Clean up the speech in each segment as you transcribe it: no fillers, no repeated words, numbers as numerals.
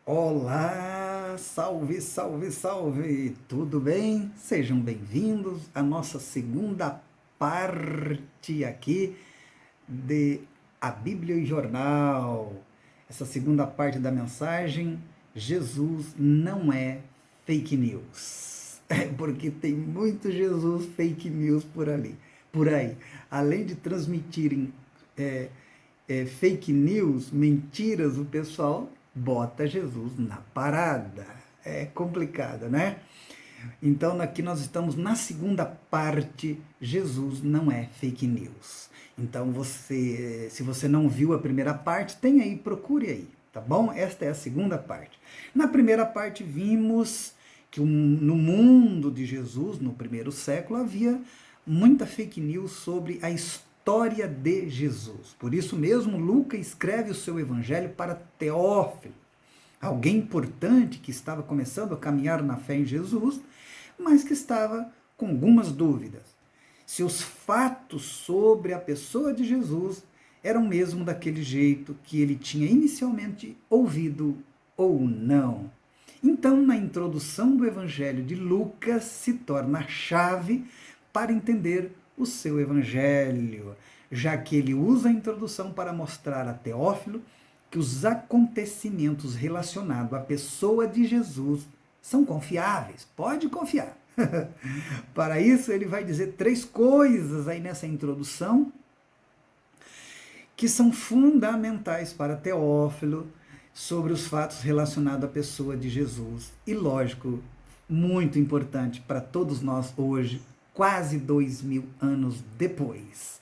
Olá, salve, salve, salve! Tudo bem? Sejam bem-vindos à nossa segunda parte aqui de A Bíblia e Jornal. Essa segunda parte da mensagem, Jesus não é fake news. É porque tem muito Jesus fake news por aí. Além de transmitirem fake news, mentiras, o pessoal bota Jesus na parada. É complicado, né? Então, aqui nós estamos na segunda parte, Jesus não é fake news. Então, se você não viu a primeira parte, tem aí, procure aí, tá bom? Esta é a segunda parte. Na primeira parte, vimos que no mundo de Jesus, no primeiro século, havia muita fake news sobre a história de Jesus. Por isso mesmo, Lucas escreve o seu evangelho para Teófilo, alguém importante que estava começando a caminhar na fé em Jesus, mas que estava com algumas dúvidas. Se os fatos sobre a pessoa de Jesus eram mesmo daquele jeito que ele tinha inicialmente ouvido ou não. Então, na introdução do Evangelho de Lucas, se torna a chave para entender o seu Evangelho, já que ele usa a introdução para mostrar a Teófilo que os acontecimentos relacionados à pessoa de Jesus são confiáveis, pode confiar. Para isso, ele vai dizer três coisas aí nessa introdução que são fundamentais para Teófilo sobre os fatos relacionados à pessoa de Jesus. E, lógico, muito importante para todos nós hoje, quase 2000 anos depois.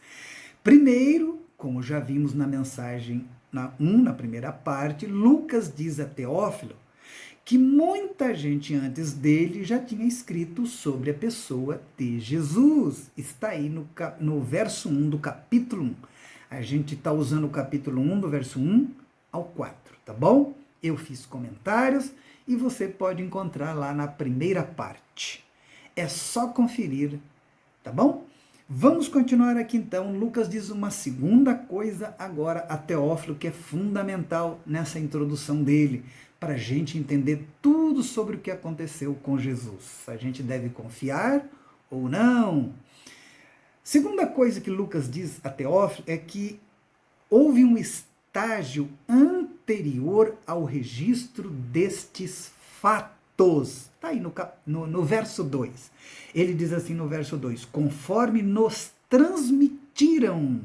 Primeiro, como já vimos na mensagem na primeira parte, Lucas diz a Teófilo que muita gente antes dele já tinha escrito sobre a pessoa de Jesus. Está aí no verso 1 do capítulo 1. A gente está usando o capítulo 1, do verso 1 ao 4, tá bom? Eu fiz comentários e você pode encontrar lá na primeira parte. É só conferir, tá bom? Vamos continuar aqui então. Lucas diz uma segunda coisa agora a Teófilo que é fundamental nessa introdução dele, para a gente entender tudo sobre o que aconteceu com Jesus. A gente deve confiar ou não? Segunda coisa que Lucas diz a Teófilo é que houve um estágio anterior ao registro destes fatos. Está aí no verso 2. Ele diz assim no verso 2: conforme nos transmitiram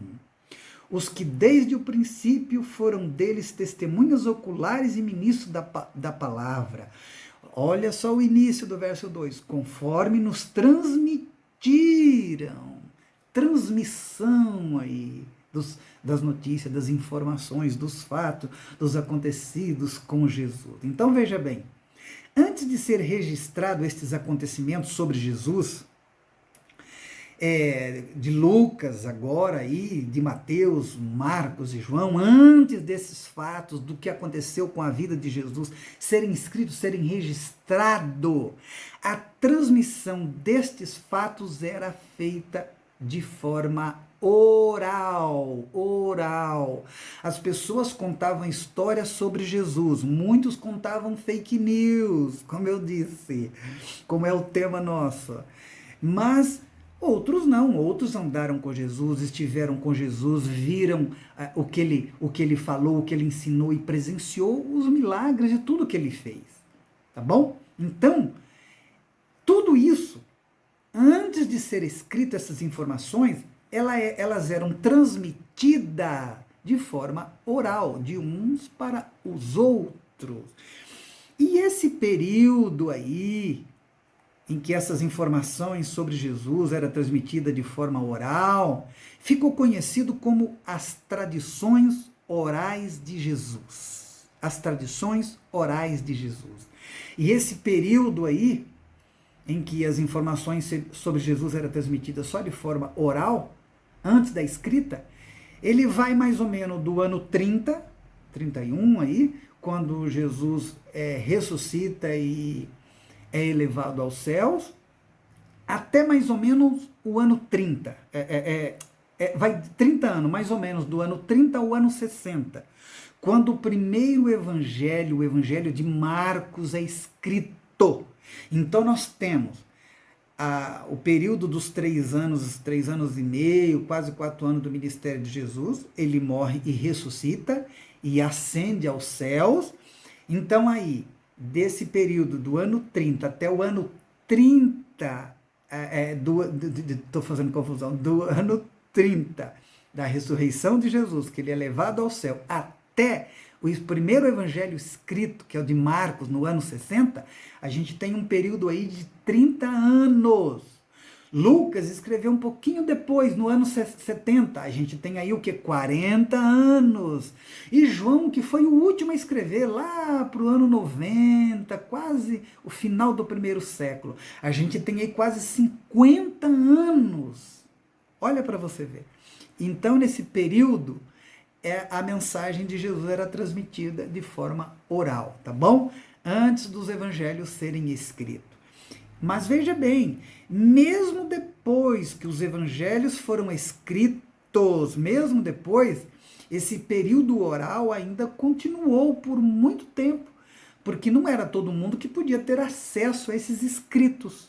os que desde o princípio foram deles testemunhas oculares e ministros da palavra. Olha só o início do verso 2. Conforme nos transmitiram. Transmissão aí das notícias, das informações, dos fatos, dos acontecidos com Jesus. Então veja bem, antes de ser registrado estes acontecimentos sobre Jesus, de Lucas agora aí, de Mateus, Marcos e João, antes desses fatos, do que aconteceu com a vida de Jesus, serem escritos, serem registrados, a transmissão destes fatos era feita de forma oral. As pessoas contavam histórias sobre Jesus, muitos contavam fake news, como eu disse, como é o tema nosso, mas outros não, outros andaram com Jesus, estiveram com Jesus, viram o que ele falou, o que ele ensinou e presenciou os milagres de tudo que ele fez, tá bom? Então, tudo isso, antes de ser escrito essas informações, elas eram transmitidas de forma oral, de uns para os outros. E esse período aí, em que essas informações sobre Jesus eram transmitidas de forma oral, ficou conhecido como as tradições orais de Jesus. As tradições orais de Jesus. E esse período aí, em que as informações sobre Jesus eram transmitidas só de forma oral, antes da escrita, ele vai mais ou menos do ano 30, 31 aí, quando Jesus ressuscita e é elevado aos céus, até mais ou menos o ano 30. vai 30 anos, mais ou menos, do ano 30 ao ano 60, quando o primeiro evangelho, o evangelho de Marcos, é escrito. Então nós temos o período dos 3 anos e meio, quase 4 anos do ministério de Jesus. Ele morre e ressuscita e ascende aos céus. Então aí, desse período do ano 30 até o ano 30, estou fazendo confusão, do ano 30 da ressurreição de Jesus, que ele é levado ao céu, até o primeiro evangelho escrito, que é o de Marcos, no ano 60, a gente tem um período aí de 30 anos. Lucas escreveu um pouquinho depois, no ano 70, a gente tem aí o que? 40 anos. E João, que foi o último a escrever, lá para o ano 90, quase o final do primeiro século, a gente tem aí quase 50 anos. Olha para você ver. Então, nesse período, a mensagem de Jesus era transmitida de forma oral, tá bom? Antes dos evangelhos serem escritos. Mas veja bem, mesmo depois que os evangelhos foram escritos, mesmo depois, esse período oral ainda continuou por muito tempo, porque não era todo mundo que podia ter acesso a esses escritos.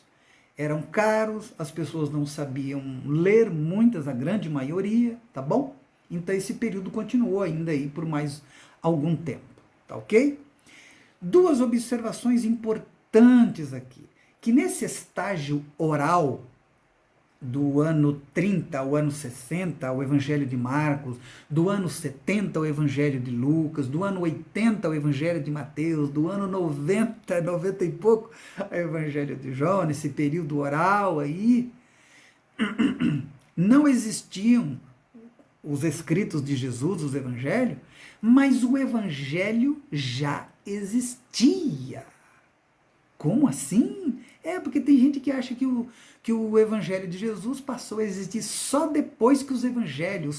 Eram caros, as pessoas não sabiam ler, muitas, a grande maioria, tá bom? Então esse período continuou ainda aí por mais algum tempo, tá ok? Duas observações importantes aqui, que nesse estágio oral do ano 30 ao ano 60, o Evangelho de Marcos, do ano 70 o Evangelho de Lucas, do ano 80 o Evangelho de Mateus, do ano 90 e pouco o Evangelho de João, nesse período oral aí, não existiam os escritos de Jesus, os evangelhos, mas o evangelho já existia. Como assim? Porque tem gente que acha que o evangelho de Jesus passou a existir só depois que os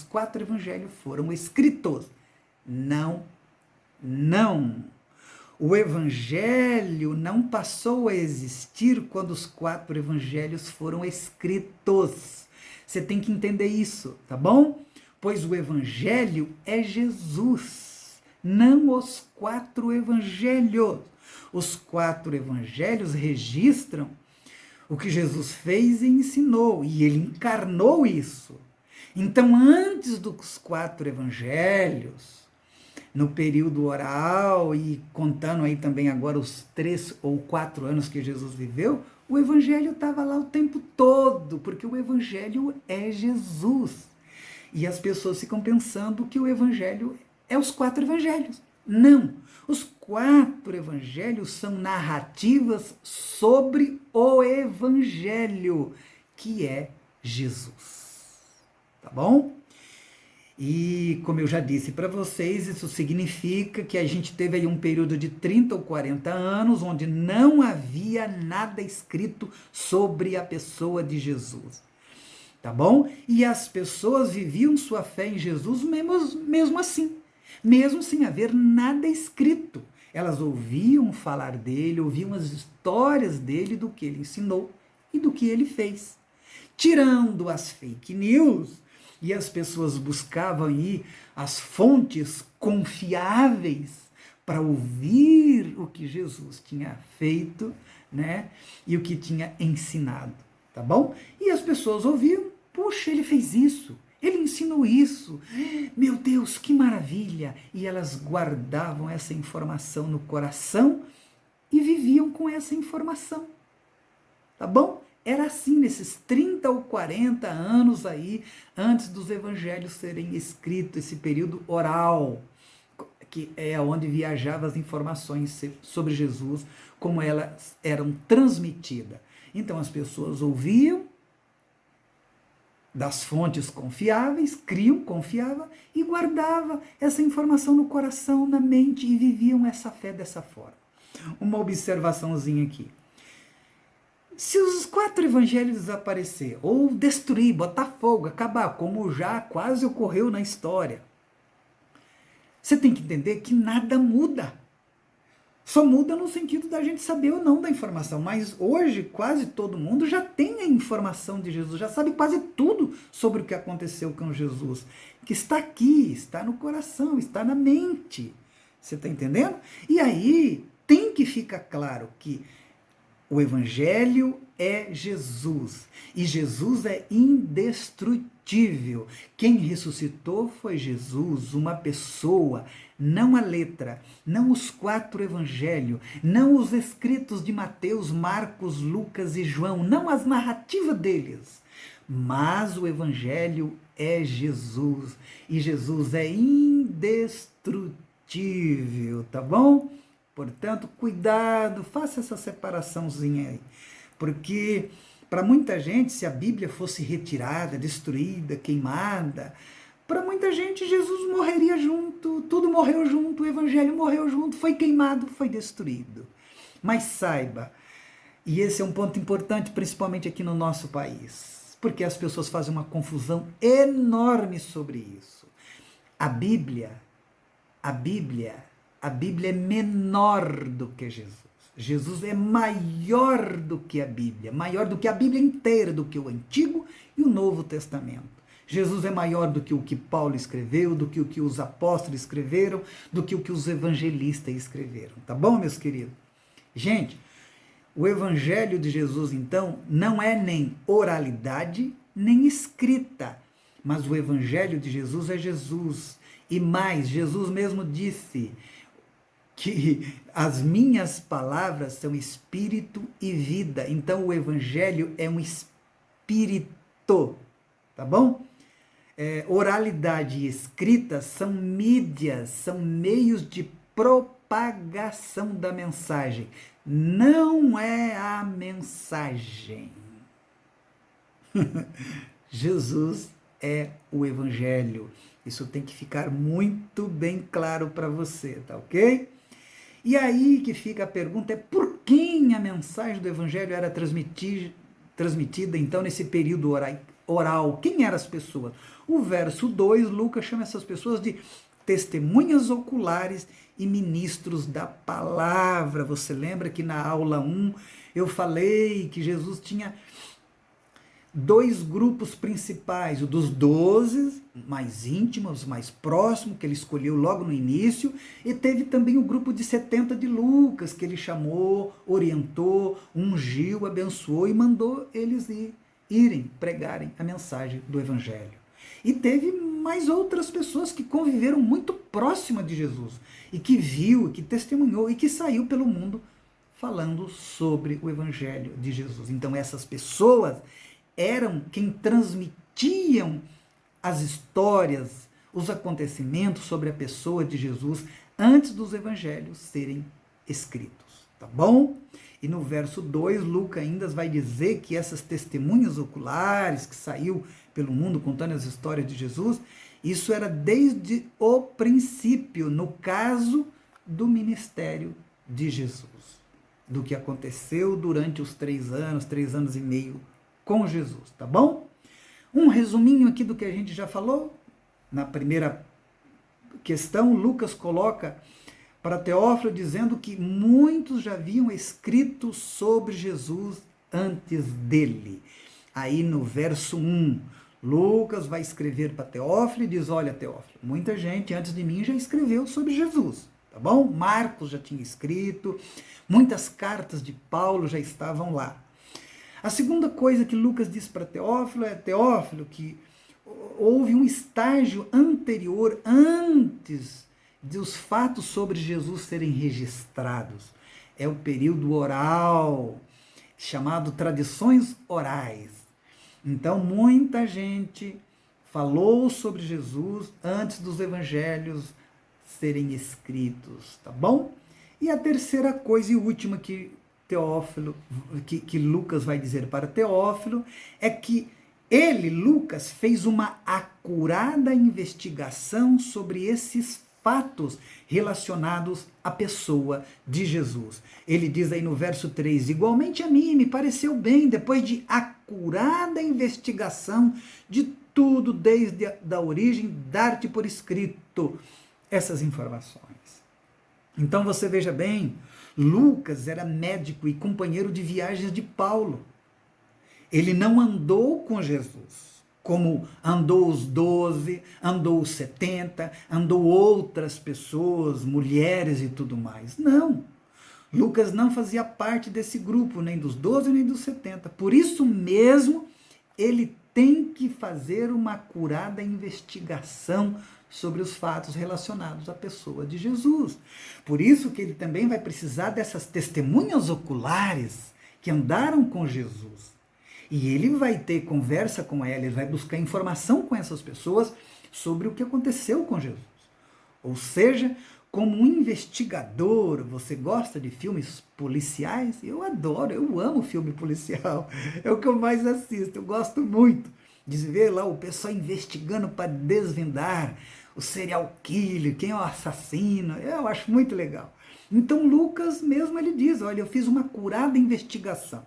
4 evangelhos foram escritos. Não, não. O evangelho não passou a existir quando os 4 evangelhos foram escritos. Você tem que entender isso, tá bom? Pois o evangelho é Jesus, não os 4 evangelhos. Os 4 evangelhos registram o que Jesus fez e ensinou, e ele encarnou isso. Então, antes dos 4 evangelhos, no período oral, e contando aí também agora os 3 ou 4 anos que Jesus viveu, o evangelho estava lá o tempo todo, porque o evangelho é Jesus. E as pessoas ficam pensando que o evangelho é os 4 evangelhos. Não! Os 4 evangelhos são narrativas sobre o evangelho, que é Jesus. Tá bom? E, como eu já disse para vocês, isso significa que a gente teve aí um período de 30 ou 40 anos, onde não havia nada escrito sobre a pessoa de Jesus. Tá bom? E as pessoas viviam sua fé em Jesus mesmo assim, mesmo sem haver nada escrito. Elas ouviam falar dele, ouviam as histórias dele, do que ele ensinou e do que ele fez. Tirando as fake news, e as pessoas buscavam aí as fontes confiáveis para ouvir o que Jesus tinha feito, né? E o que tinha ensinado, tá bom? E as pessoas ouviam, puxa, ele fez isso, ele ensinou isso, meu Deus, que maravilha! E elas guardavam essa informação no coração e viviam com essa informação, tá bom? Era assim nesses 30 ou 40 anos aí, antes dos evangelhos serem escritos, esse período oral, que é onde viajavam as informações sobre Jesus, como elas eram transmitidas. Então as pessoas ouviam das fontes confiáveis, confiavam e guardavam essa informação no coração, na mente, e viviam essa fé dessa forma. Uma observaçãozinha aqui. Se os 4 evangelhos desaparecer, ou destruir, botar fogo, acabar, como já quase ocorreu na história, você tem que entender que nada muda. Só muda no sentido da gente saber ou não da informação, mas hoje quase todo mundo já tem a informação de Jesus, já sabe quase tudo sobre o que aconteceu com Jesus, que está aqui, está no coração, está na mente. Você está entendendo? E aí tem que ficar claro que o Evangelho é Jesus, e Jesus é indestrutível. Quem ressuscitou foi Jesus, uma pessoa, não a letra, não os 4 evangelhos, não os escritos de Mateus, Marcos, Lucas e João, não as narrativas deles, mas o Evangelho é Jesus, e Jesus é indestrutível, tá bom? Portanto, cuidado, faça essa separaçãozinha aí. Porque para muita gente, se a Bíblia fosse retirada, destruída, queimada, para muita gente Jesus morreria junto, tudo morreu junto, o Evangelho morreu junto, foi queimado, foi destruído. Mas saiba, e esse é um ponto importante, principalmente aqui no nosso país, porque as pessoas fazem uma confusão enorme sobre isso. A Bíblia é menor do que Jesus. Jesus é maior do que a Bíblia inteira, do que o Antigo e o Novo Testamento. Jesus é maior do que o que Paulo escreveu, do que o que os apóstolos escreveram, do que o que os evangelistas escreveram. Tá bom, meus queridos? Gente, o Evangelho de Jesus, então, não é nem oralidade, nem escrita, mas o Evangelho de Jesus é Jesus. E mais, Jesus mesmo disse que as minhas palavras são espírito e vida. Então o Evangelho é um espírito, tá bom? Oralidade e escrita são mídias, são meios de propagação da mensagem. Não é a mensagem. Jesus é o Evangelho. Isso tem que ficar muito bem claro para você, tá ok? E aí que fica a pergunta, é por quem a mensagem do Evangelho era transmitida então nesse período oral? Quem eram as pessoas? O verso 2, Lucas chama essas pessoas de testemunhas oculares e ministros da palavra. Você lembra que na aula 1 eu falei que Jesus tinha 2 grupos principais, o dos 12, mais íntimos, mais próximos, que ele escolheu logo no início, e teve também o grupo de 70 de Lucas, que ele chamou, orientou, ungiu, abençoou e mandou eles irem pregarem a mensagem do Evangelho. E teve mais outras pessoas que conviveram muito próxima de Jesus, e que viu, que testemunhou, e que saiu pelo mundo falando sobre o Evangelho de Jesus. Então essas pessoas eram quem transmitiam as histórias, os acontecimentos sobre a pessoa de Jesus antes dos evangelhos serem escritos, tá bom? E no verso 2, Lucas ainda vai dizer que essas testemunhas oculares que saiu pelo mundo contando as histórias de Jesus, isso era desde o princípio, no caso do ministério de Jesus, do que aconteceu durante os 3 anos e meio com Jesus, tá bom? Um resuminho aqui do que a gente já falou. Na primeira questão, Lucas coloca para Teófilo dizendo que muitos já haviam escrito sobre Jesus antes dele. Aí no verso 1, Lucas vai escrever para Teófilo e diz, olha Teófilo, muita gente antes de mim já escreveu sobre Jesus, tá bom? Marcos já tinha escrito, muitas cartas de Paulo já estavam lá. A segunda coisa que Lucas diz para Teófilo é, Teófilo, que houve um estágio anterior, antes dos fatos sobre Jesus serem registrados. É o período oral, chamado tradições orais. Então, muita gente falou sobre Jesus antes dos evangelhos serem escritos, tá bom? E a terceira coisa e última que Teófilo, que Lucas vai dizer para Teófilo, é que ele, Lucas, fez uma acurada investigação sobre esses fatos relacionados à pessoa de Jesus. Ele diz aí no verso 3, igualmente a mim me pareceu bem, depois de acurada investigação de tudo desde a origem, dar-te por escrito essas informações. Então você veja bem, Lucas era médico e companheiro de viagens de Paulo. Ele não andou com Jesus, como andou os 12, andou os 70, andou outras pessoas, mulheres e tudo mais. Não. Lucas não fazia parte desse grupo, nem dos 12 nem dos 70. Por isso mesmo, ele tem que fazer uma acurada investigação sobre os fatos relacionados à pessoa de Jesus. Por isso que ele também vai precisar dessas testemunhas oculares que andaram com Jesus. E ele vai ter conversa com ela, ele vai buscar informação com essas pessoas sobre o que aconteceu com Jesus. Ou seja, como um investigador, você gosta de filmes policiais? Eu adoro, eu amo filme policial. É o que eu mais assisto, eu gosto muito de ver lá o pessoal investigando para desvendar o serial killer, quem é o assassino. Eu acho muito legal. Então Lucas mesmo ele diz, olha, eu fiz uma acurada investigação.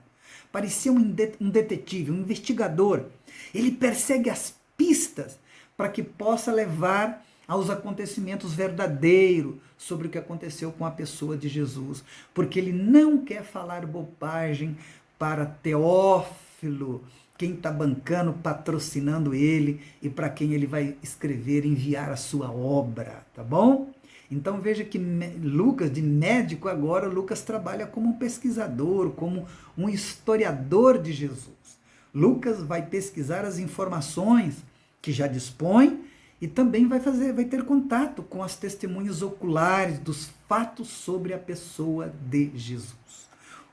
Parecia um detetive, um investigador. Ele persegue as pistas para que possa levar aos acontecimentos verdadeiros sobre o que aconteceu com a pessoa de Jesus, porque ele não quer falar bobagem para Teófilo, quem está bancando, patrocinando ele e para quem ele vai escrever, enviar a sua obra, tá bom? Então veja que Lucas, de médico agora, Lucas trabalha como um pesquisador, como um historiador de Jesus. Lucas vai pesquisar as informações que já dispõe e também vai ter contato com as testemunhas oculares dos fatos sobre a pessoa de Jesus.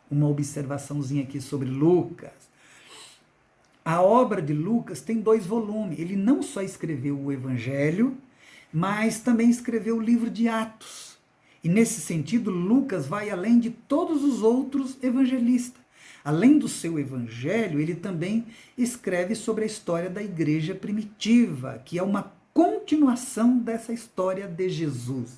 Uma observaçãozinha aqui sobre Lucas. A obra de Lucas tem 2 volumes. Ele não só escreveu o Evangelho, mas também escreveu o livro de Atos. E nesse sentido, Lucas vai além de todos os outros evangelistas. Além do seu evangelho, ele também escreve sobre a história da igreja primitiva, que é uma continuação dessa história de Jesus.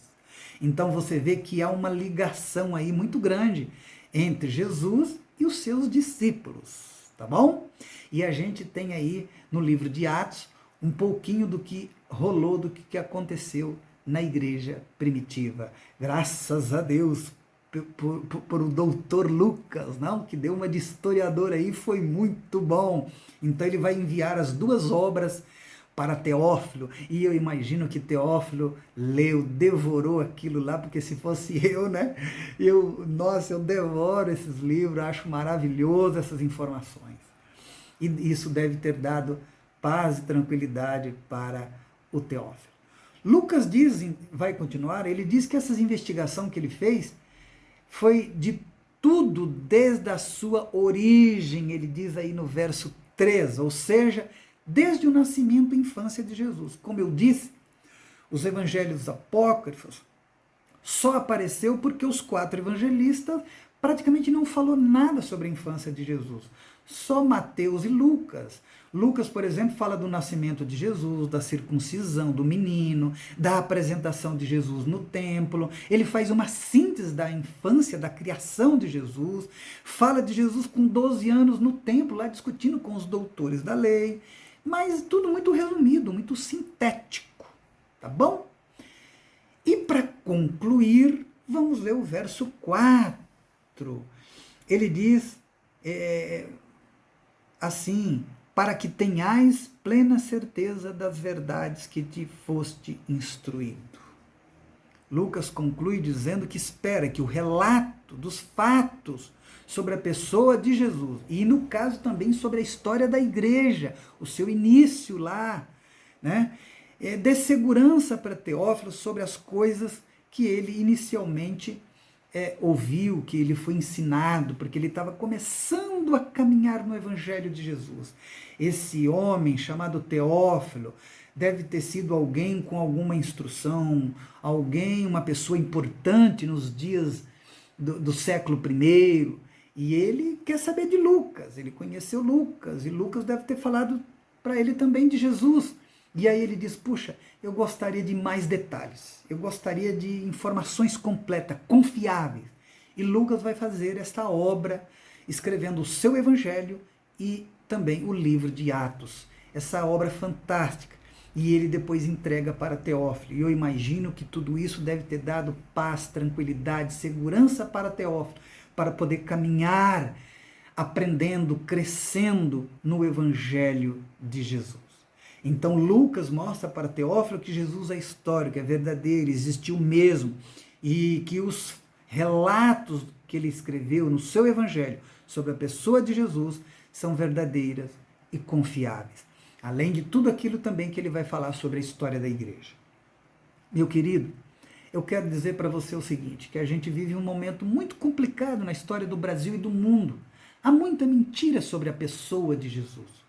Então você vê que há uma ligação aí muito grande entre Jesus e os seus discípulos, tá bom? E a gente tem aí no livro de Atos um pouquinho do que rolou, do que aconteceu na igreja primitiva. Graças a Deus por o doutor Lucas, não? Que deu uma de historiador aí, foi muito bom. Então ele vai enviar as 2 obras para Teófilo, e eu imagino que Teófilo leu, devorou aquilo lá, porque se fosse eu, né? Eu devoro esses livros, acho maravilhoso essas informações. E isso deve ter dado paz e tranquilidade para o Teófilo. Lucas diz, vai continuar, ele diz que essas investigações que ele fez foi de tudo desde a sua origem, ele diz aí no verso 3, ou seja, desde o nascimento e infância de Jesus. Como eu disse, os evangelhos apócrifos só apareceu porque os 4 evangelistas praticamente não falou nada sobre a infância de Jesus. Só Mateus e Lucas. Lucas, por exemplo, fala do nascimento de Jesus, da circuncisão do menino, da apresentação de Jesus no templo. Ele faz uma síntese da infância, da criação de Jesus. Fala de Jesus com 12 anos no templo, lá discutindo com os doutores da lei. Mas tudo muito resumido, muito sintético. Tá bom? E para concluir, vamos ler o verso 4. Ele diz assim, para que tenhais plena certeza das verdades que te foste instruído. Lucas conclui dizendo que espera que o relato dos fatos sobre a pessoa de Jesus, e no caso também sobre a história da igreja, o seu início lá, né, dê segurança para Teófilo sobre as coisas que ele inicialmente ouviu, que ele foi ensinado, porque ele estava começando a caminhar no Evangelho de Jesus. Esse homem chamado Teófilo deve ter sido alguém com alguma instrução, uma pessoa importante nos dias do século I, e ele quer saber de Lucas, ele conheceu Lucas, e Lucas deve ter falado para ele também de Jesus. E aí ele diz, puxa, eu gostaria de mais detalhes, eu gostaria de informações completas, confiáveis. E Lucas vai fazer esta obra, escrevendo o seu evangelho e também o livro de Atos. Essa obra fantástica, e ele depois entrega para Teófilo. E eu imagino que tudo isso deve ter dado paz, tranquilidade, segurança para Teófilo, para poder caminhar, aprendendo, crescendo no Evangelho de Jesus. Então Lucas mostra para Teófilo que Jesus é histórico, é verdadeiro, existiu mesmo, e que os relatos que ele escreveu no seu Evangelho sobre a pessoa de Jesus são verdadeiras e confiáveis. Além de tudo aquilo também que ele vai falar sobre a história da igreja. Meu querido, eu quero dizer para você o seguinte, que a gente vive um momento muito complicado na história do Brasil e do mundo. Há muita mentira sobre a pessoa de Jesus.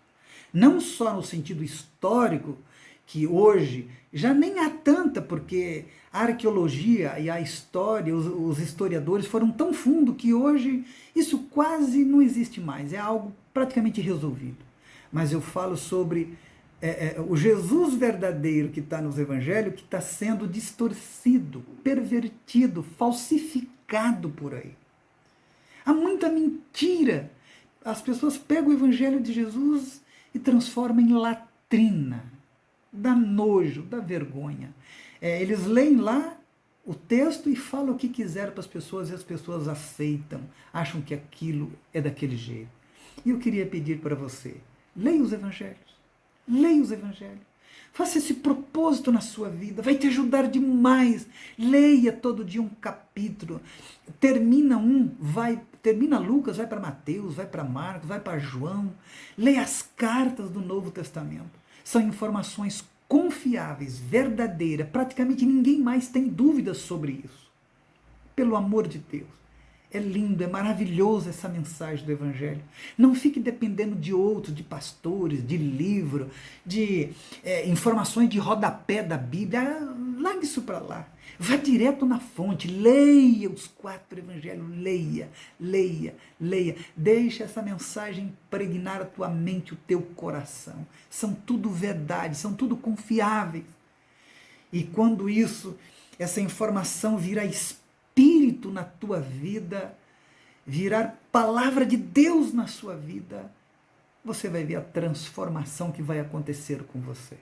Não só no sentido histórico, que hoje já nem há tanta, porque a arqueologia e a história, os historiadores foram tão fundo que hoje isso quase não existe mais, é algo praticamente resolvido. Mas eu falo sobre o Jesus verdadeiro que está nos evangelhos, que está sendo distorcido, pervertido, falsificado por aí. Há muita mentira. As pessoas pegam o evangelho de Jesus e transformam em latrina. Dá nojo, dá vergonha. Eles leem lá o texto e falam o que quiser para as pessoas e as pessoas aceitam, acham que aquilo é daquele jeito. E eu queria pedir para você, leia os evangelhos, leia os evangelhos. Faça esse propósito na sua vida, vai te ajudar demais. Leia todo dia um capítulo. Termina Lucas, vai para Mateus, vai para Marcos, vai para João. Leia as cartas do Novo Testamento. São informações confiáveis, verdadeiras. Praticamente ninguém mais tem dúvidas sobre isso. Pelo amor de Deus. É lindo, é maravilhoso essa mensagem do Evangelho. Não fique dependendo de outros, de pastores, de livro, de informações de rodapé da Bíblia. Largue isso para lá. Vá direto na fonte. Leia os 4 Evangelhos. Leia, leia, leia. Deixa essa mensagem impregnar a tua mente, o teu coração. São tudo verdade, são tudo confiáveis. E quando essa informação virar espírito na tua vida, virar palavra de Deus na sua vida, você vai ver a transformação que vai acontecer com você.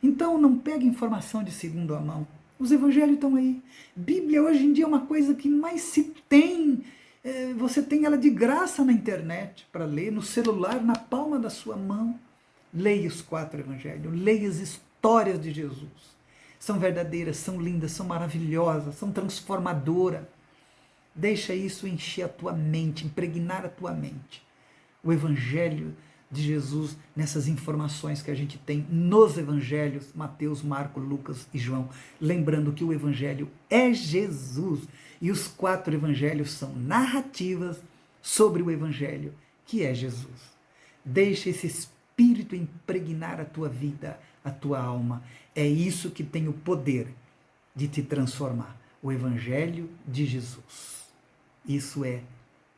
Então não pegue informação de segunda mão. Os evangelhos estão aí. Bíblia hoje em dia é uma coisa que mais se tem. Você tem ela de graça na internet para ler, no celular, na palma da sua mão. Leia os 4 evangelhos, leia as histórias de Jesus. São verdadeiras, são lindas, são maravilhosas, são transformadoras. Deixa isso encher a tua mente, impregnar a tua mente. O Evangelho de Jesus, nessas informações que a gente tem nos Evangelhos, Mateus, Marcos, Lucas e João. Lembrando que o Evangelho é Jesus. E os 4 Evangelhos são narrativas sobre o Evangelho, que é Jesus. Deixa esse Espírito impregnar a tua vida, a tua alma. É isso que tem o poder de te transformar. O Evangelho de Jesus. Isso é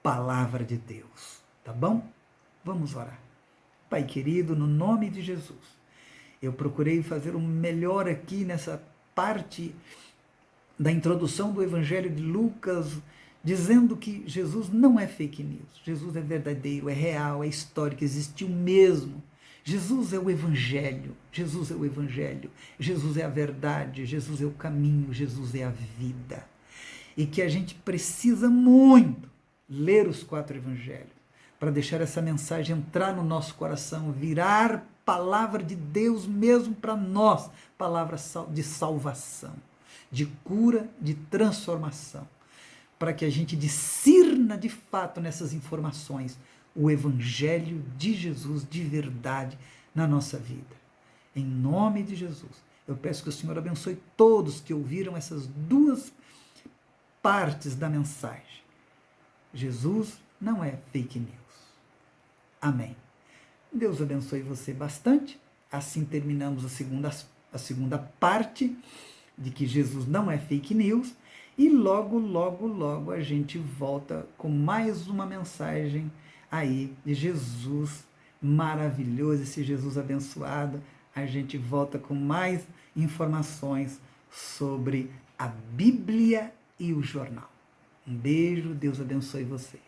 palavra de Deus. Tá bom? Vamos orar. Pai querido, no nome de Jesus, eu procurei fazer o melhor aqui nessa parte da introdução do Evangelho de Lucas, dizendo que Jesus não é fake news. Jesus é verdadeiro, é real, é histórico, existiu mesmo. Jesus é o Evangelho, Jesus é o Evangelho, Jesus é a verdade, Jesus é o caminho, Jesus é a vida. E que a gente precisa muito ler os 4 Evangelhos, para deixar essa mensagem entrar no nosso coração, virar palavra de Deus mesmo para nós, palavra de salvação, de cura, de transformação, para que a gente discirna de fato nessas informações o Evangelho de Jesus de verdade na nossa vida. Em nome de Jesus, eu peço que o Senhor abençoe todos que ouviram essas 2 partes da mensagem. Jesus não é fake news. Amém. Deus abençoe você bastante. Assim terminamos a segunda parte de que Jesus não é fake news. E logo, logo, logo a gente volta com mais uma mensagem aí de Jesus maravilhoso, esse Jesus abençoado. A gente volta com mais informações sobre a Bíblia e o jornal. Um beijo, Deus abençoe você.